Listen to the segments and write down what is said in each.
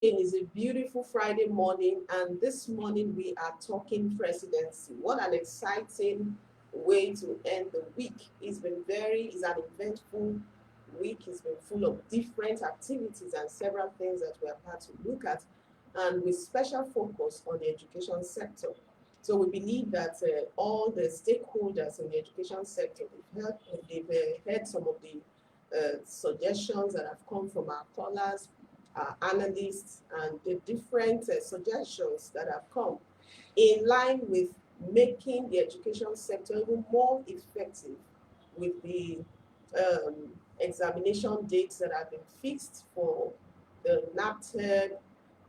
It's a beautiful Friday morning, and this morning we are talking presidency. What an exciting way to end the week. It's an eventful week. It's been full of different activities and several things that we have had to look at, and with special focus on the education sector. So we believe that all the stakeholders in the education sector, they've heard some of the suggestions that have come from our callers, analysts, and the different suggestions that have come in line with making the education sector even more effective with the um, examination dates that have been fixed for the NAPTED,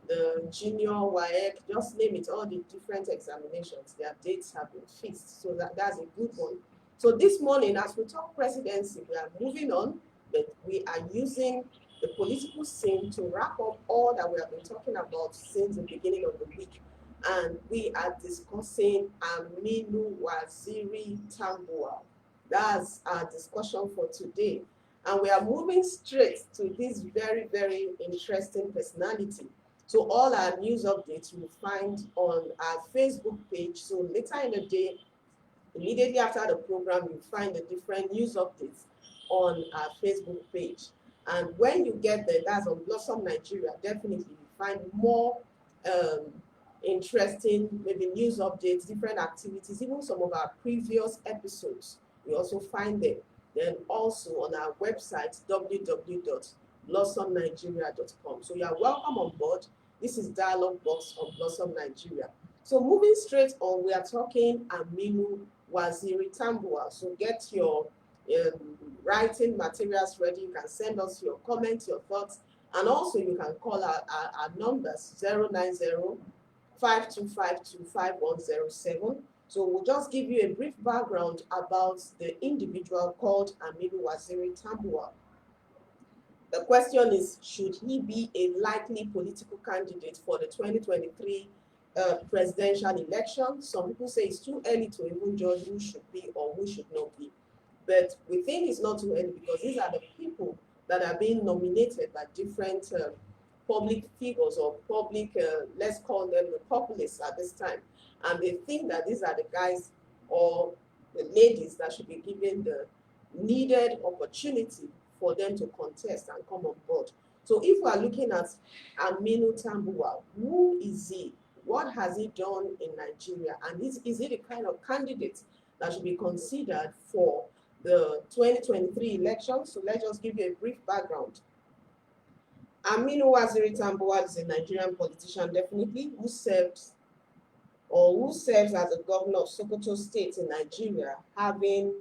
the junior WAEC, just name it, all the different examinations, their dates have been fixed. So that's a good one. So this morning, as we talk presidency, we are moving on, but we are using the political scene to wrap up all that we have been talking about since the beginning of the week. And we are discussing Aminu Waziri Tambuwal. That's our discussion for today. And we are moving straight to this very, very interesting personality. So all our news updates you'll find on our Facebook page. So later in the day, immediately after the program, you'll find the different news updates on our Facebook page. And when you get there, that's on Blossom Nigeria, definitely you find more um, interesting, maybe news updates, different activities, even some of our previous episodes. You also find them. Then also on our website, www.blossomnigeria.com. So you are welcome on board. This is Dialogue Box on Blossom Nigeria. So moving straight on, we are talking Aminu Waziri Tambuwal. So get your writing materials ready. You can send us your comments, your thoughts, and also you can call our numbers 090-5252-5107. So we'll just give you a brief background about the individual called Aminu Waziri Tambuwal. The question is, should he be a likely political candidate for the 2023 presidential election? Some people say it's too early to even judge who should be or who should not be. But we think it's not too early because these are the people that are being nominated by different public figures or public, let's call them the populists at this time. And they think that these are the guys or the ladies that should be given the needed opportunity for them to contest and come on board. So if we are looking at Aminu Tambuwal, who is he? What has he done in Nigeria? And is he the kind of candidate that should be considered for the 2023 election? So let's just give you a brief background. Aminu Waziri Tambuwal is a Nigerian politician, definitely, who serves as the governor of Sokoto State in Nigeria, having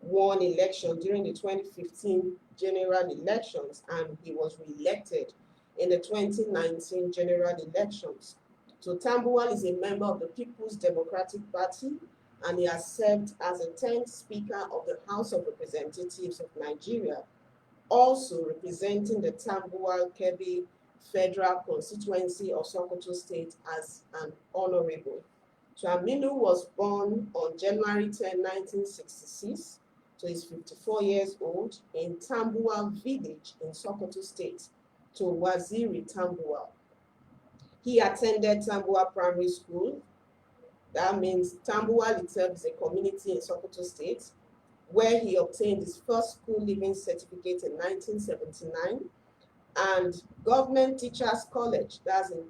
won election during the 2015 general elections, and he was re-elected in the 2019 general elections. So Tambuwal is a member of the People's Democratic Party, and he has served as the 10th Speaker of the House of Representatives of Nigeria, also representing the Tambuwal Kebbi Federal Constituency of Sokoto State as an honorable. So Aminu was born on January 10, 1966. So he's 54 years old in Tambuwal village in Sokoto State, to Waziri Tambuwal. He attended Tambuwal Primary School. That means Tambuwal itself is a community in Sokoto State, where he obtained his first school leaving certificate in 1979, and Government Teachers College, that's in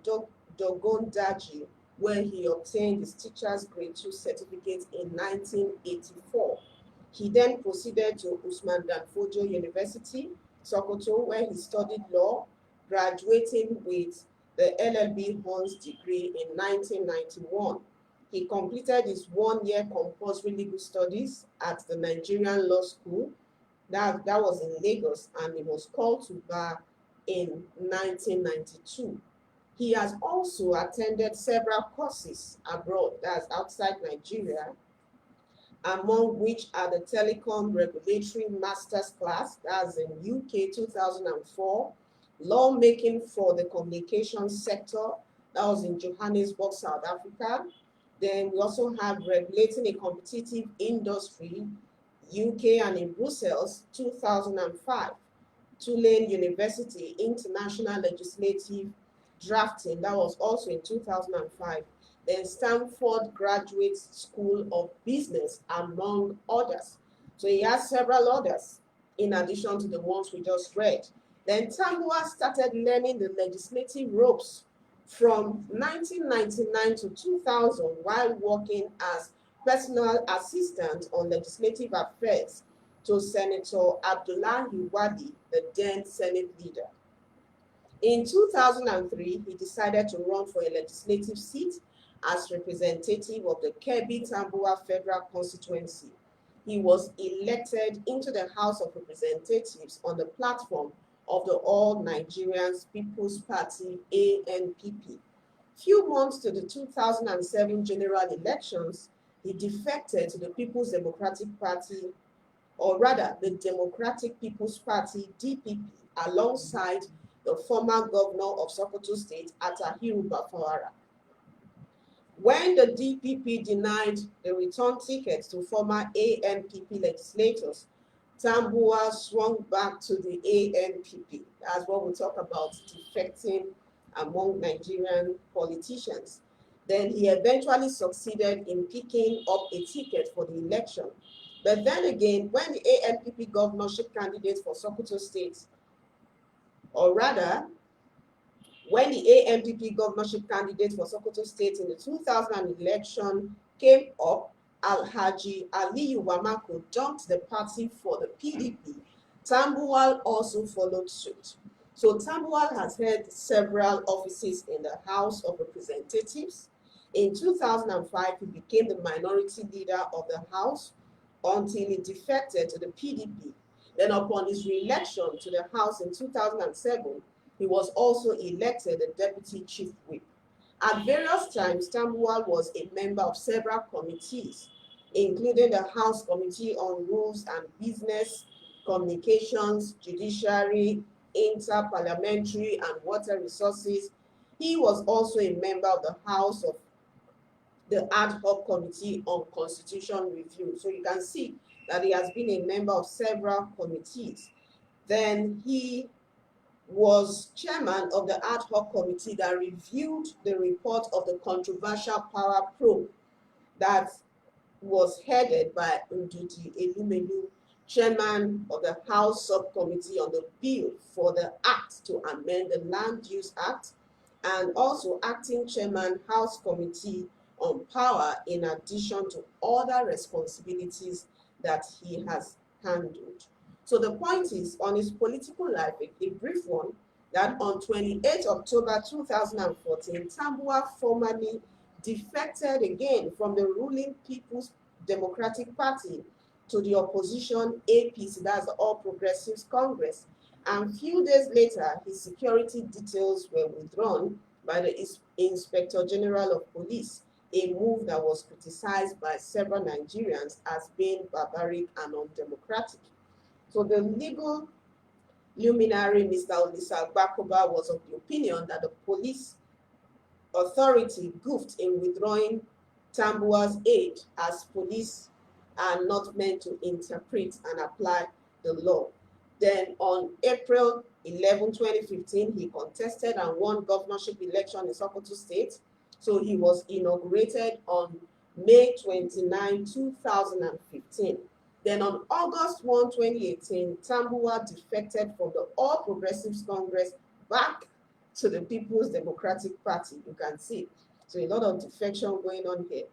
Dogon Daji, where he obtained his teacher's grade 2 certificate in 1984. He then proceeded to Usman Danfodio University, Sokoto, where he studied law, graduating with the LLB Honors degree in 1991. He completed his one-year compulsory legal studies at the Nigerian Law School. That was in Lagos, and he was called to bar in 1992. He has also attended several courses abroad, that's outside Nigeria, among which are the Telecom Regulatory Masters class, that's in UK 2004, Lawmaking for the Communications Sector, that was in Johannesburg, South Africa. Then we also have Regulating a Competitive Industry, UK and in Brussels, 2005. Tulane University International Legislative Drafting, that was also in 2005. Then Stanford Graduate School of Business, among others. So he has several others in addition to the ones we just read. Then Tambuwal started learning the legislative ropes from 1999 to 2000 while working as personal assistant on legislative affairs to Senator Abdullahi Wadi, the then Senate leader. In 2003, he decided to run for a legislative seat as representative of the Kebbi-Tambuwal Federal Constituency. He was elected into the House of Representatives on the platform of the All Nigerians People's Party, ANPP. Few months to the 2007 general elections, he defected to the People's Democratic Party, or rather the Democratic People's Party, DPP, alongside the former governor of Sokoto State, Attahiru Bafawara. When the DPP denied the return tickets to former ANPP legislators, Tambuwal swung back to the ANPP. That's what we talk about, defecting among Nigerian politicians. Then he eventually succeeded in picking up a ticket for the election. But then again, when the ANPP governorship candidate for Sokoto State, or rather, when the ANPP governorship candidate for Sokoto State in the 2000 election came up, Alhaji Aliyu Wamako jumped the party for the PDP. Tambuwal also followed suit. So Tambuwal has held several offices in the House of Representatives. In 2005, he became the minority leader of the House until he defected to the PDP. Then upon his re-election to the House in 2007, he was also elected the Deputy Chief Whip. At various times, Tambuwal was a member of several committees, including the House Committee on Rules and Business, Communications, Judiciary, Inter-Parliamentary and Water Resources. He was also a member of the House of the Ad Hoc Committee on Constitution Review. So you can see that he has been a member of several committees. Then he was chairman of the ad hoc committee that reviewed the report of the controversial power probe that was headed by Nduti Elumelu, chairman of the House subcommittee on the bill for the act to amend the Land Use Act, and also acting chairman, House Committee on Power, in addition to other responsibilities that he has handled. So the point is, on his political life, a brief one, that on 28 October 2014, Tambuwal formally defected again from the ruling People's Democratic Party to the opposition APC, that's the All Progressives Congress. And few days later, his security details were withdrawn by the Inspector General of Police, a move that was criticized by several Nigerians as being barbaric and undemocratic. So the legal luminary, Mr. Olisa Bakoba, was of the opinion that the police authority goofed in withdrawing Tambuwal's aid, as police are not meant to interpret and apply the law. Then on April 11, 2015, he contested and won governorship election in Sokoto State. So he was inaugurated on May 29, 2015. Then on August 1, 2018, Tambuwal defected from the All Progressives Congress back to the People's Democratic Party. You can see. So a lot of defection going on here.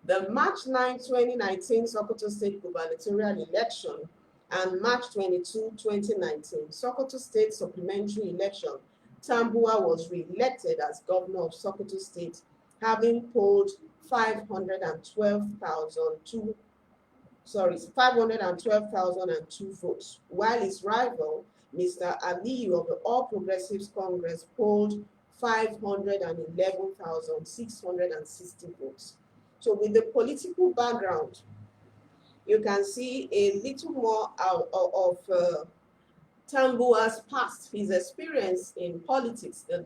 The March 9, 2019 Sokoto State gubernatorial election and March 22, 2019 Sokoto State supplementary election, Tambuwal was re-elected as governor of Sokoto State, having polled 512,002 votes, while his rival, Mr. Aliyu of the All Progressives Congress, polled 511,660 votes. So with the political background, you can see a little more of Tambuwal's past, his experience in politics, the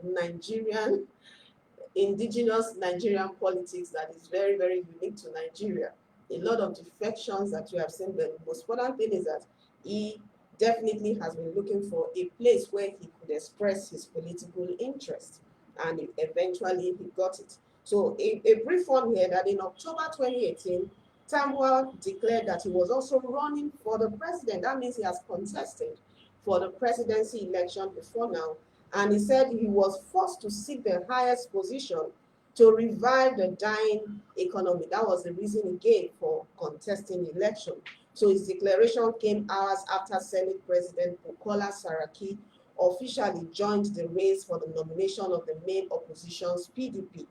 indigenous Nigerian politics that is very, very unique to Nigeria. A lot of defections that you have seen. The most important thing is that he definitely has been looking for a place where he could express his political interest, and eventually he got it. So a brief one here that in October 2018, Tambuwal declared that he was also running for the president. That means he has contested for the presidency election before now. And he said he was forced to seek the highest position to revive the dying economy. That was the reason he gave for contesting the election. So his declaration came hours after Senate President Bukola Saraki officially joined the race for the nomination of the main opposition's PDP.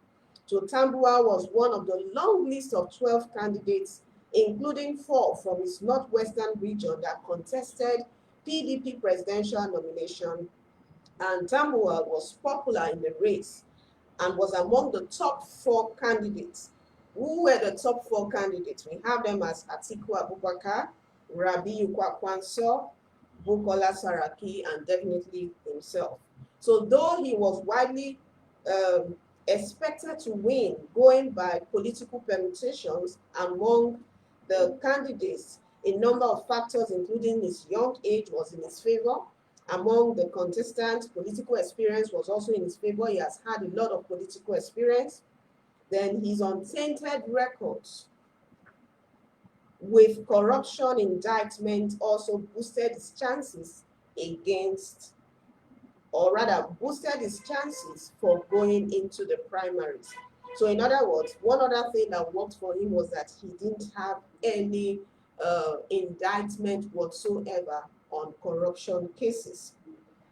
So Tambuwal was one of the long list of 12 candidates, including 4 from his northwestern region that contested PDP presidential nomination. And Tambuwal was popular in the race and was among the top 4 candidates. Who were the top 4 candidates? We have them as Atiku Abubakar, Rabiu Kwakwanso, Bukola Saraki, and definitely himself. So though he was widely expected to win, going by political permutations among the candidates, a number of factors, including his young age, was in his favor. Among the contestants, political experience was also in his favor. He has had a lot of political experience. Then his untainted records with corruption indictment also boosted his chances against, or rather boosted his chances for going into the primaries. So in other words, one other thing that worked for him was that he didn't have any indictment whatsoever on corruption cases.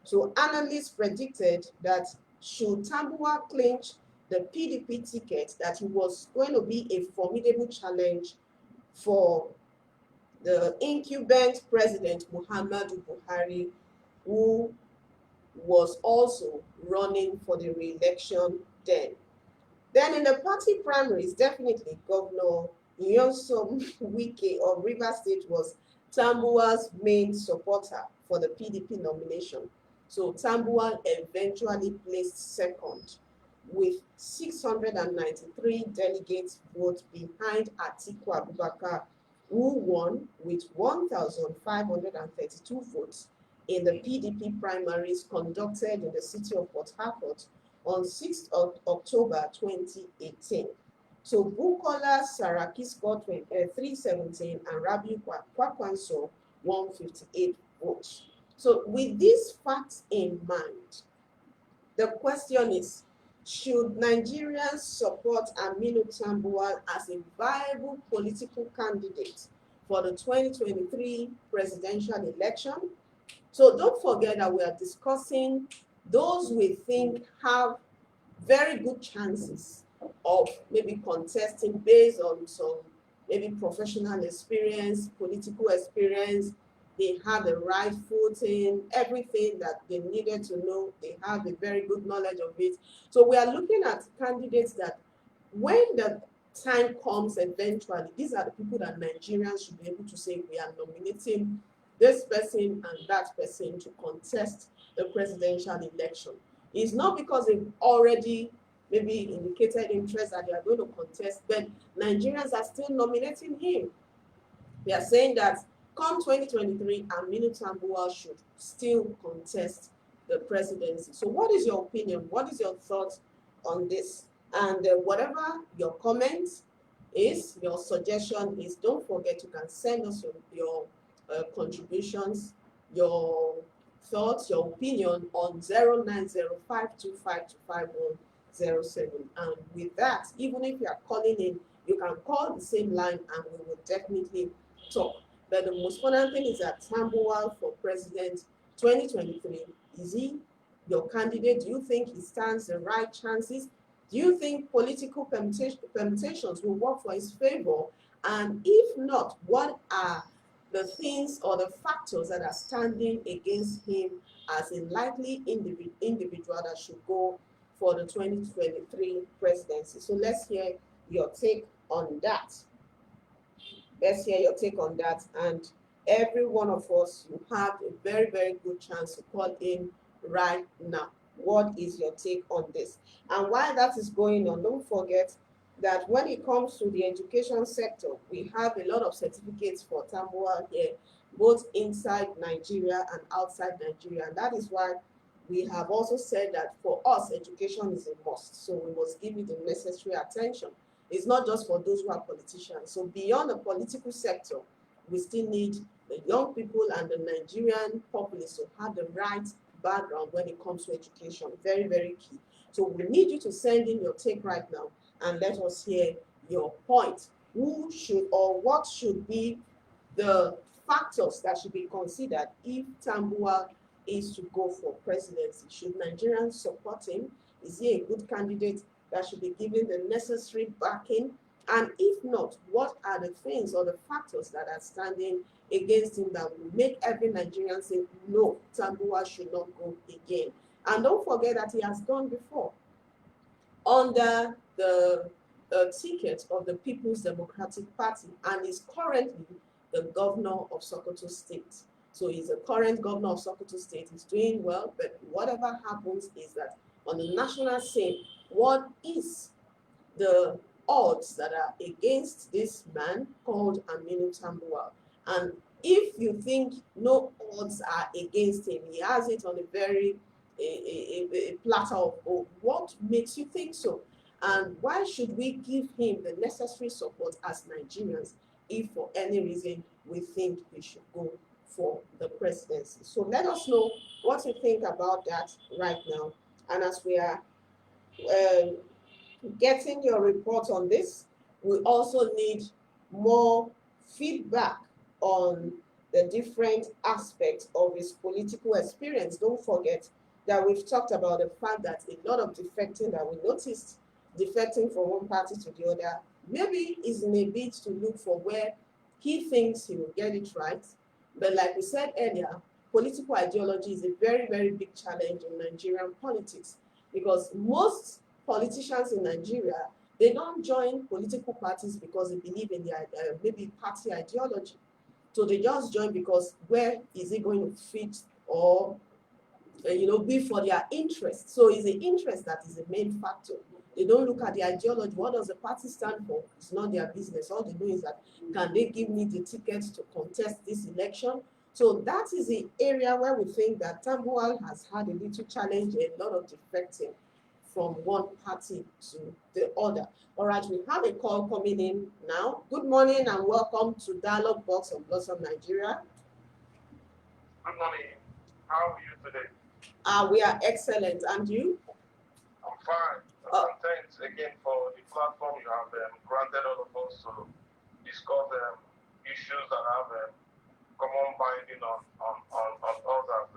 So analysts predicted that should Tambuwal clinch the PDP ticket, that he was going to be a formidable challenge for the incumbent President Muhammadu Buhari, who was also running for the re-election then. Then in the party primaries, definitely Governor Nyesom Wike of Rivers State was Tambuwal's main supporter for the PDP nomination. So Tambuwal eventually placed second with 693 delegates votes behind Atiku Abubakar, who won with 1,532 votes in the PDP primaries conducted in the city of Port Harcourt on 6th of October 2018. So Bukola Saraki scored 317 and Rabiu Kwakwanso 158 votes. So with these facts in mind, the question is, should Nigerians support Aminu Tambuwal as a viable political candidate for the 2023 presidential election? So don't forget that we are discussing those we think have very good chances of maybe contesting based on some maybe professional experience, political experience. They have the right footing, everything that they needed to know. They have a very good knowledge of it. So we are looking at candidates that when the time comes eventually, these are the people that Nigerians should be able to say we are nominating this person and that person to contest the presidential election. It's not because they've already maybe indicated interest that they are going to contest, but Nigerians are still nominating him. They are saying that come 2023, Aminu Tambuwal should still contest the presidency. So what is your opinion? What is your thoughts on this? And whatever your comments is, your suggestion is, don't forget you can send us your contributions, your thoughts, your opinion on 09052525107. And with that, even if you are calling in, you can call the same line and we will definitely talk. But the most important thing is that Tambuwal for president 2023, is he your candidate? Do you think he stands the right chances? Do you think political permutations will work for his favor? And if not, what are the things or the factors that are standing against him as a likely individual that should go for the 2023 presidency? So let's hear your take on that. Let's hear your take on that. And every one of us, you have a very, very good chance to call in right now. What is your take on this? And while that is going on, don't forget that when it comes to the education sector, we have a lot of certificates for Tambuwal here. both inside Nigeria and outside Nigeria. And that is why we have also said that for us, education is a must. So we must give it the necessary attention. It's not just for those who are politicians. So beyond the political sector, we still need the young people and the Nigerian populace to have the right background when it comes to education. Very, very key. So we need you to send in your take right now and let us hear your point. Who should or what should be the factors that should be considered if Tambuwal is to go for presidency? Should Nigerians support him? Is he a good candidate that should be given the necessary backing? And if not, what are the things or the factors that are standing against him that will make every Nigerian say, no, Tambuwal should not go again? And don't forget that he has gone before under the ticket of the People's Democratic Party and is currently the governor of Sokoto State. So he's the current governor of Sokoto State. He's doing well, but whatever happens is that on the national scene, what is the odds that are against this man called Aminu Tambuwal? And if you think no odds are against him, he has it on a very a platter of gold. What makes you think so? And why should we give him the necessary support as Nigerians if for any reason we think he should go for the presidency? So let us know what you think about that right now. And as we are getting your report on this, we also need more feedback on the different aspects of his political experience. Don't forget that we've talked about the fact that a lot of defecting that we noticed, defecting from one party to the other, maybe is in a bid to look for where he thinks he will get it right. But like we said earlier, political ideology is a very, very big challenge in Nigerian politics because most politicians in Nigeria, they don't join political parties because they believe in their maybe party ideology. So they just join because where is it going to fit or be for their interest. So it's the interest that is the main factor. They don't look at the ideology. What does the party stand for? It's not their business. All they do is that, can they give me the tickets to contest this election? So that is the area where we think that Tambuwal has had a little challenge, a lot of defecting from one party to the other. All right, we have a call coming in now. Good morning and welcome to Dialogue Box of Blossom Nigeria. Good morning. How are you today? We are excellent. And you? I'm fine. Thanks again for the platform you have granted all of us to discuss issues that have common binding on us as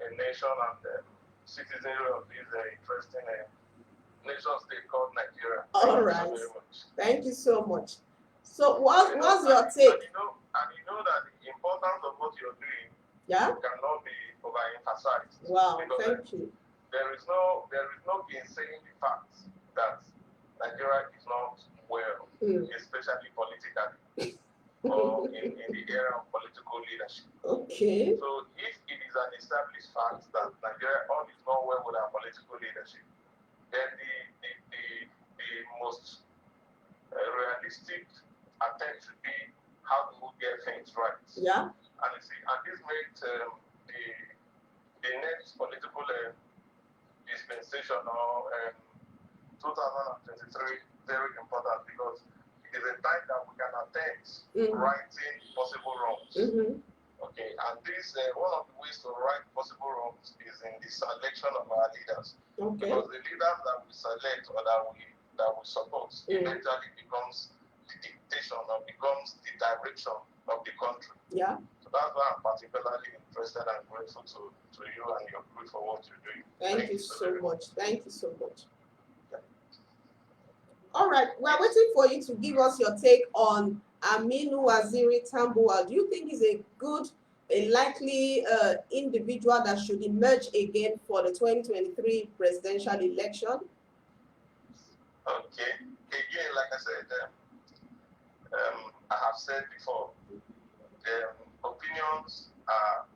a nation and citizenry of this interesting nation state called Nigeria. All right. Thank you so much. So what's your take? And you know that the importance of what you're doing cannot be overemphasized. Wow, thank you. There is no gainsaying the fact that Nigeria is not well, especially politically, or in the era of political leadership. Okay. So if it is an established fact that Nigeria is not well with our political leadership, then the most realistic attempt should be how to get things right. Yeah. And you see, and this makes the next political dispensation or 2023 very important because it is a time that we can attempt righting possible wrongs. Okay, and this one of the ways to right possible wrongs is in the selection of our leaders. Okay. Because the leaders that we select or that we support eventually becomes the dictation or becomes the direction of the country. Yeah. So that's why I'm particularly interested and grateful to you and your group for what you're doing. Thank you so much. Thank you so much. All right, we're waiting for you to give us your take on Aminu Waziri Tambuwal. Do you think he's a likely individual that should emerge again for the 2023 presidential election? Okay. Again, like I said, I have said before, opinions are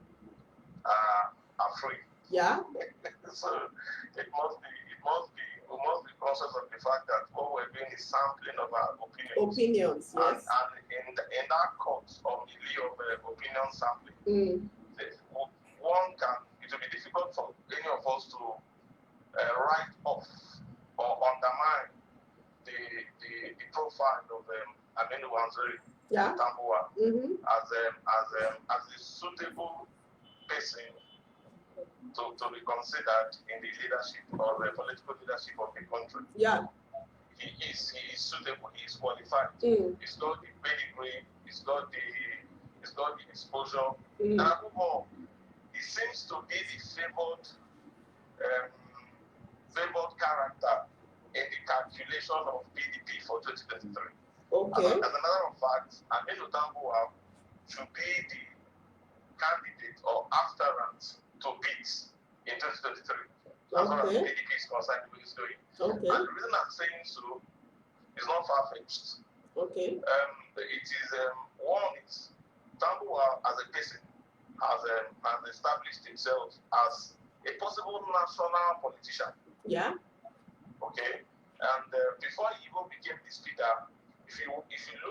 free. Yeah. So we must be conscious of the fact that what we're doing is sampling of our opinions. Opinions, yes. And in that court of the lay of opinion sampling, it will be difficult for any of us to write off or undermine the profile of Aminu Wanzeri Tambuwal as a suitable person to be considered in the leadership or the political leadership of the country. Yeah. He is suitable, he is qualified. He's got the pedigree, he's got the exposure. And above all, he seems to be the favored character in the calculation of PDP for 2023. Okay. As a matter of fact, Aminu Tambuwal should be the candidate or aspirant to beat in 2023. As far as PDP is concerned, the way it's doing. Okay. And the reason I'm saying so is not far-fetched. Okay. It is one is Tambuwal as a person has established himself as a possible national politician. Yeah. Okay. And before he even became the speaker, if you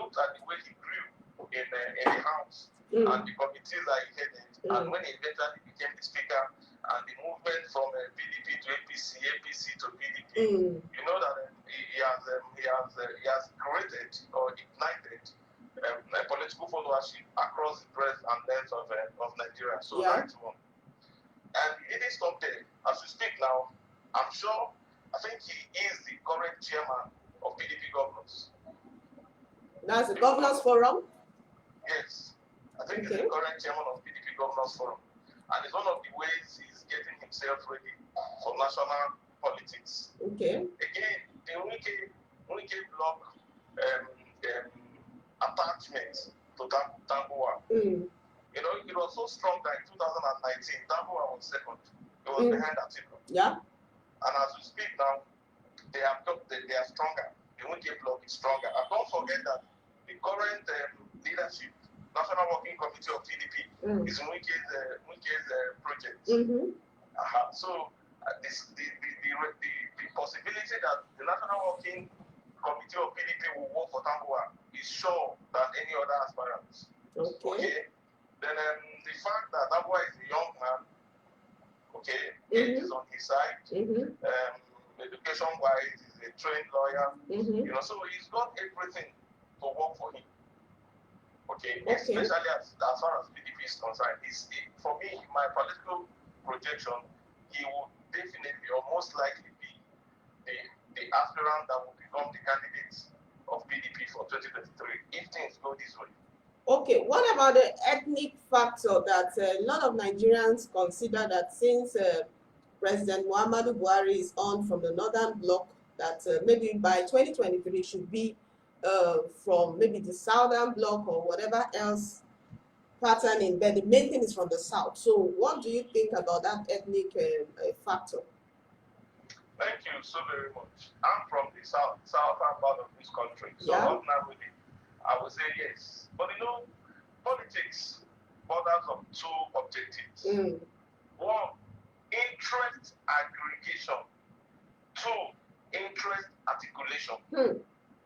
looked at the way he grew in the House and the committees that he headed, and when he eventually became the speaker, and the movement from PDP to APC, APC to PDP, you know that he has created or ignited a political followership across the breadth and length of Nigeria. So that's one. And he didn't stop there. As we speak now, I think he is the current chairman of PDP governors. That's the Governors Forum? Yes. I think he's the current chairman of PDP Governors Forum. And it's one of the ways he's getting himself ready for national politics. Okay. Again, the Wike block attachment to Tambuwal. You know, it was so strong that in 2019, Tambuwal was second. It was behind Atiku. Yeah. And as we speak now, they are stronger. The Wike block is stronger. And don't forget that the current leadership, National Working Committee of PDP, is Wike's project. So the possibility that the National Working Committee of PDP will work for Tambuwal is sure than any other aspirants. Okay. Then the fact that Tambuwal is a young man, age is on his side. Education-wise, he's a trained lawyer. You know, so he's got everything to work for him. Okay. Especially as far as PDP is concerned. For me, my political projection, he will definitely or most likely be the aspirant that will become the candidate of PDP for 2023 if things go this way. Okay, what about the ethnic factor that a lot of Nigerians consider that since President Muhammadu Buhari is on from the Northern Bloc, that maybe by 2023 should be from maybe the Southern Bloc or whatever else patterning, but the main thing is from the South. So what do you think about that ethnic factor? Thank you so very much. I'm from the southern part of this country, so ordinarily I would say yes. But you know, politics borders on two objectives. One, interest aggregation. Two, interest articulation.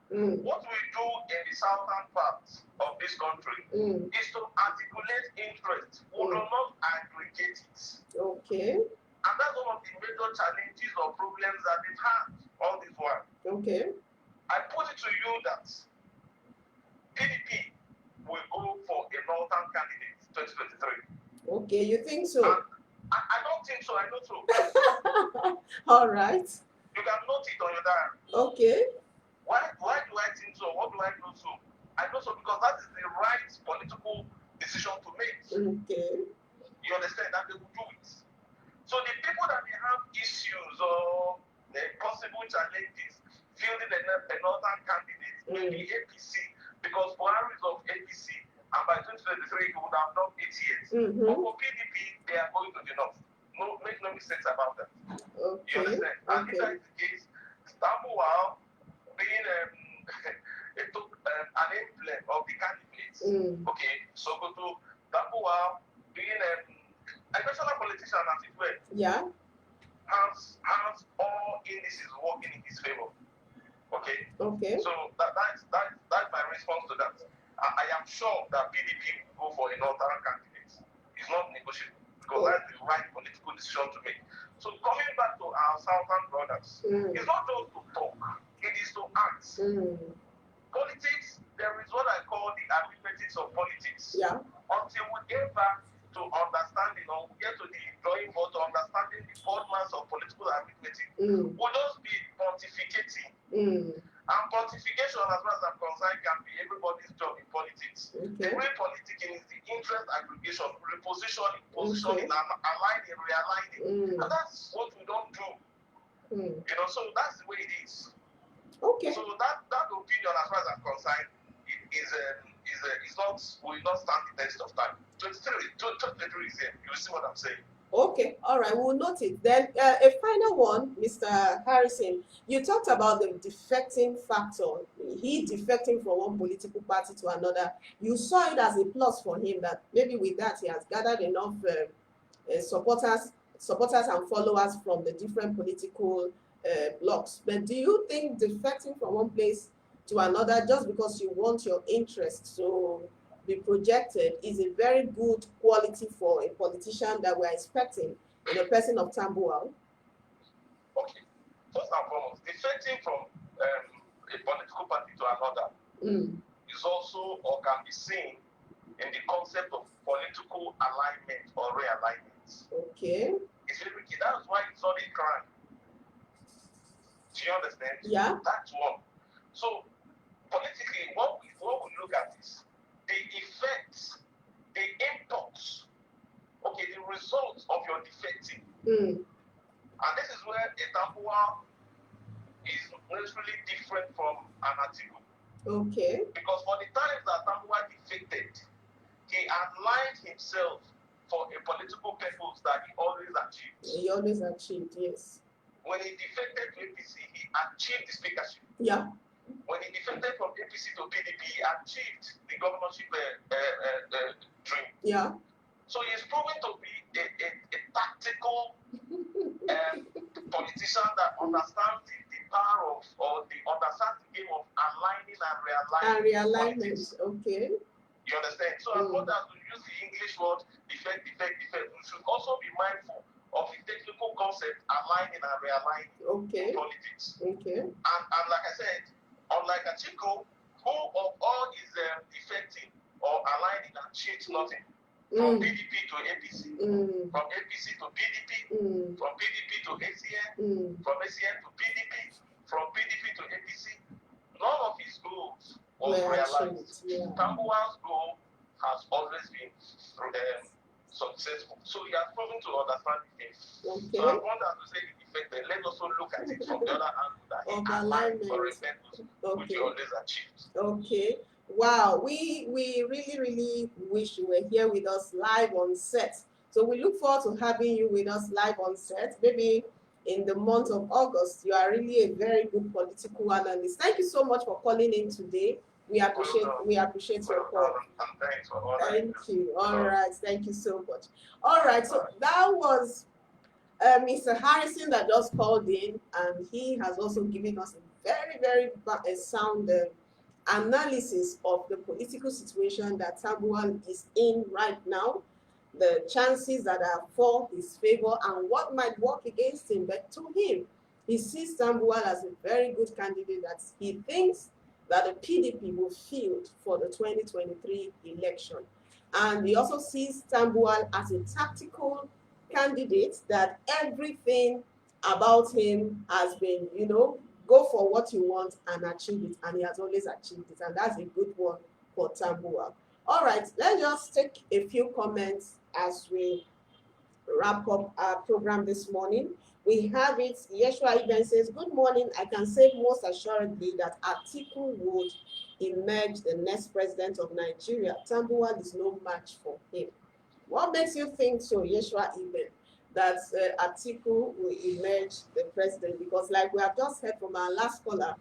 What we do in the southern part of this country is to articulate interest. We do not aggregate it. Okay. And that's one of the major challenges or problems that they've had all this while. Okay. I put it to you that PDP will go for a northern candidate 2023. Okay, you think so? I don't think so, I know so. All right. You can note it on your diary. Okay. Why do I think so? What do I know so? I know so because that is the right political decision to make. Okay. You understand that they will do it. So the people that may have issues or possible challenges fielding a northern candidate may be APC because Buhari is of APC and by 2023 he would have done 8 years. But for PDP, they are going to the north. No, make no mistakes about that. Okay. You understand? And if that is the case, Tambuwal being an emblem of the candidates, okay, so go to Tambuwal being a national politician as it were, has all indices working in his favor. Okay. So that's my response to that. I am sure that PDP will go for a northern candidate. It's not negotiable because that's the right political decision to make. So coming back to our southern brothers, it's not just to talk, it is to act. Politics, there is what I call the arithmetic of politics. Yeah. Until we get back to understanding, or we get to the drawing board to understanding the formats of political arithmetic, we'll just be pontificating. And pontification, as far as I'm concerned, can be everybody's job in politics. The real politicking is the interest aggregation, repositioning, positioning, aligning, realigning. And that's what we don't do. So that's the way it is. Okay. So that opinion, as far as I'm concerned, is not, will not stand the test of time. 23 is here. You will see what I'm saying. Okay, all right, we'll note it. Then a final one, Mr. Harrison, you talked about the defecting factor. He defecting from one political party to another. You saw it as a plus for him that maybe with that he has gathered enough supporters and followers from the different political blocks. But do you think defecting from one place to another just because you want your interest to be projected is a very good quality for a politician that we're expecting in the person of Tambuwal? Okay. First and foremost, defecting from a political party to another is also, or can be seen in the concept of political alignment or realignment. Okay. It's very key. That's why it's not a crime. Do you understand? Yeah. That's one. So politically, what we look at is the effects, the impacts, the results of your defecting. And this is where a Tambuwal is necessarily different from an Atiku. Okay. Because for the times that Tambuwal defected, he aligned himself for a political purpose that he always achieved. He always achieved, yes. When he defected to APC, he achieved the speakership. Yeah. When he defected from APC to PDP, he achieved the governorship dream. Yeah. So he's proven to be a tactical politician that understands the power of, or understands the game of aligning and realigning. And realignment, okay. You understand? So as much as we use the English word defect, we should also be mindful of the technical concept aligning and realigning in politics. Okay. And like I said, unlike Atiku, who of all is defecting or aligning and achieved nothing. From PDP to APC, from APC to PDP, from PDP to ACN, from ACN to PDP, from PDP to APC. None of his goals was realized. Tambuwal's goal has always been successful. So he has proven to understand the thing. So I want us to say the defect, but let's also look at it from the other angle that he aligned for a purpose which he always achieved. Okay. Wow, we really wish you were here with us live on set. So we look forward to having you with us live on set. Maybe in the month of August. You are really a very good political analyst. Thank you so much for calling in today. We appreciate your call. Thank you. All right, thank you so much. All right, so that was Mr. Harrison that just called in, and he has also given us a very sound analysis of the political situation that Tambuwal is in right now, the chances that are for his favor and what might work against him. But to him, he sees Tambuwal as a very good candidate that he thinks that the PDP will field for the 2023 election. And he also sees Tambuwal as a tactical candidate that everything about him has been, go for what you want and achieve it, and he has always achieved it, and that's a good one for Tambuwal. All right, let's just take a few comments as we wrap up our program this morning. We have it, Yeshua Iben says, good morning, I can say most assuredly that Atiku would emerge the next president of Nigeria. Tambuwal is no match for him. What makes you think so, Yeshua Iben, that Atiku will emerge the president? Because like we have just heard from our last caller,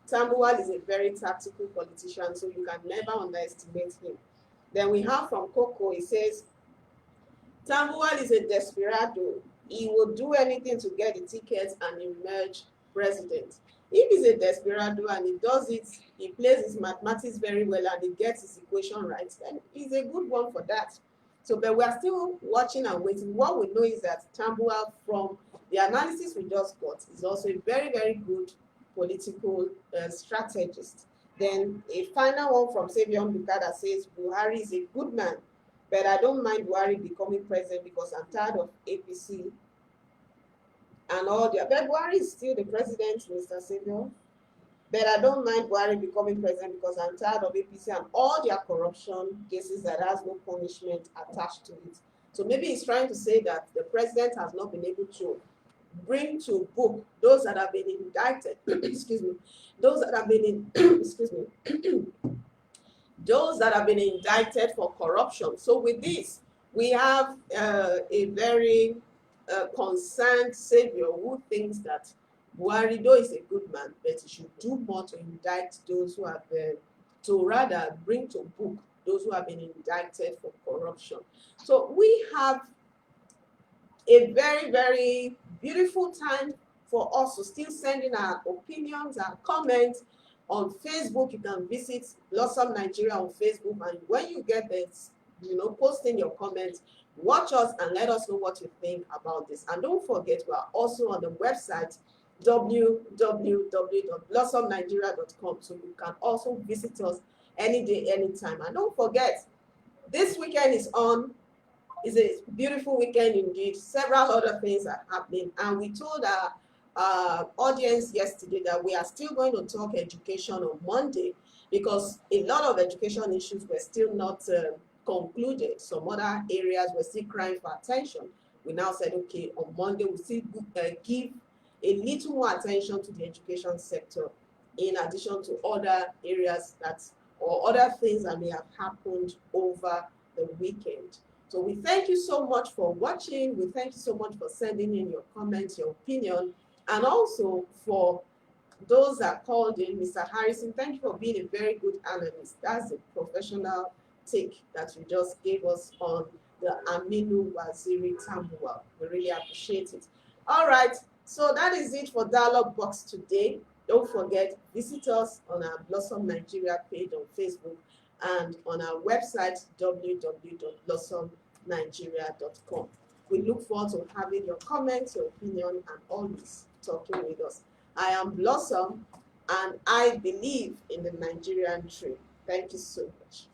Tambuwal is a very tactical politician, so you can never underestimate him. Then we have from Coco, he says, Tambuwal is a desperado. He will do anything to get the tickets and emerge president. If he's a desperado and he does it, he plays his mathematics very well and he gets his equation right, then he's a good one for that. So, but we are still watching and waiting. What we know is that Tambuwal, from the analysis we just got, is also a very, very good political strategist. Then a final one from Savion Bukada says Buhari is a good man, but I don't mind Buhari becoming president because I'm tired of APC and all the. But Buhari is still the president, Mr. Savion. But I don't mind Buhari becoming president because I'm tired of APC and all their corruption cases that has no punishment attached to it. So maybe he's trying to say that the president has not been able to bring to book those that have been indicted, excuse me, those that have been excuse me, those that have been indicted for corruption. So with this, we have a very concerned savior who thinks that Buhari, though is a good man, but he should do more to indict those who have been, to rather bring to book those who have been indicted for corruption. So we have a very, very beautiful time for us to still send in our opinions and comments on Facebook. You can visit Blossom Nigeria on Facebook, and when you get this, post in your comments, watch us and let us know what you think about this. And don't forget, we are also on the website www.blossomnigeria.com, so you can also visit us any day, anytime. And don't forget, this weekend is a beautiful weekend indeed. Several other things are happening, and we told our audience yesterday that we are still going to talk education on Monday, because a lot of education issues were still not concluded. Some other areas were still crying for attention. We now said, okay, on Monday we'll still give a little more attention to the education sector, in addition to other areas or other things that may have happened over the weekend. So we thank you so much for watching. We thank you so much for sending in your comments, your opinion, and also for those that called in. Mr. Harrison, thank you for being a very good analyst. That's a professional take that you just gave us on the Aminu Waziri Tambuwal. We really appreciate it. All right, so that is it for Dialogue Box today. Don't forget, visit us on our Blossom Nigeria page on Facebook and on our website, www.blossomnigeria.com. We look forward to having your comments, your opinion, and always talking with us. I am Blossom, and I believe in the Nigerian dream. Thank you so much.